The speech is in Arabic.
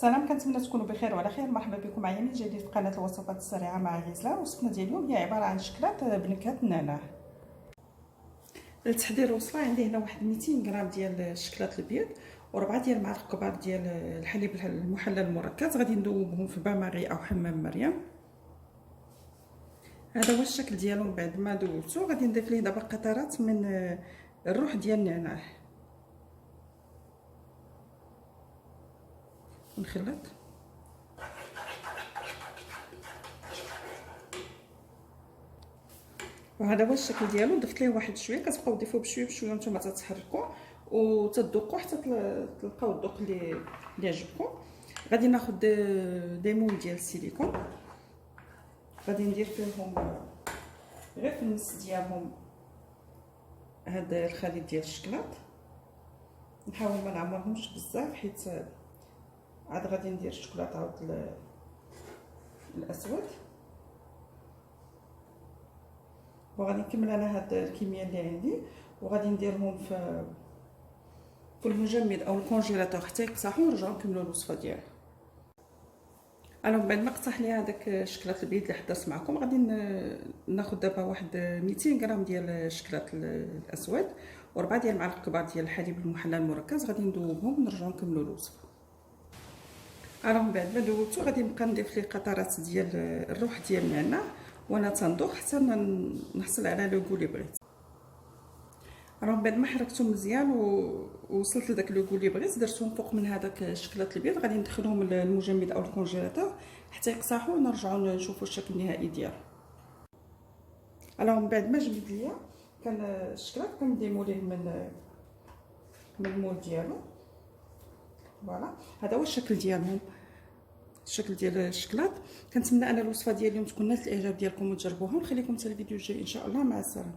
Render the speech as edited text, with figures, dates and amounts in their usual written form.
سلام، كنتمنى تكونوا بخير وعلى خير. مرحبا بكم معايا من جديد في قناه الوصفات السريعه مع غزلان. وصفتنا ديال اليوم هي عباره عن شكلات بنكهه النعناع. لتحضير الوصفه عندي هنا واحد 200 غرام ديال الشكلاط البيض و4 ديال المعالق كبار ديال الحليب المحلى المركز. غادي ندوبهم في باماري او حمام مريم. هذا هو الشكل ديالهم بعد ما دوبته. غادي نضيف ليه دابا قطرات من الروح ديال النعناع ونخلط. وهذا هو الشكل ديالو. ضفت ليه واحد شويه، كتبقاو تضيفوه بشويه بشويه وانتم تتحركوا وتذوقوا حتى تلقاو الذوق اللي يعجبكم. غادي ناخذ ليمون ديال السيليكون، غادي ندير فيهم غير في النص ديالهم هذا الخليط ديال الشكلاط. نحاول ما نعمرهمش بزاف حيت عاد غادي ندير الشكلاط عاود الاسود. وغادي نكمل انا هاد الكميه اللي عندي وغادي نديرهم في المجمد او الكونجيلاتور حتى يقصحوا ونرجعوا نكملوا الوصفه ديالنا. انا بعد ما قصح لي هذاك الشكلاط البيض اللي حضرت معكم، غادي ناخذ دابا واحد 200 غرام ديال الشكلاط الاسود و4 ديال المعالق كبار ديال الحليب المحلى المركز. غادي ندوبهم ونرجعوا نكملوا الوصفه. انا من بعد ما دوبته غادي نبقى نضيف ليه قطرات ديال الروح ديال النعناع وانا تندوق حتى نحصل على لو غو اللي بغيت. راه بعد ما حركتهم مزيان ووصلت لذاك لو غو اللي بغيت، درتهم فوق من هذاك الشكلاط البيض. غادي ندخلهم للمجمد او الكونجيلاتور حتى يقصحوا ونرجعوا نشوفوا الشكل النهائي ديالو. من بعد ما جبد ليا كان الشكلاط كنديمو ليه من المول ديالو. فوالا هذا هو الشكل ديالهم، الشكل ديال الشكلاط. كنتمنى ان الوصفه ديال اليوم تكون نالت الاعجاب ديالكم وتجربوها، ونخليكم حتى الفيديو الجاي ان شاء الله. مع السلامه.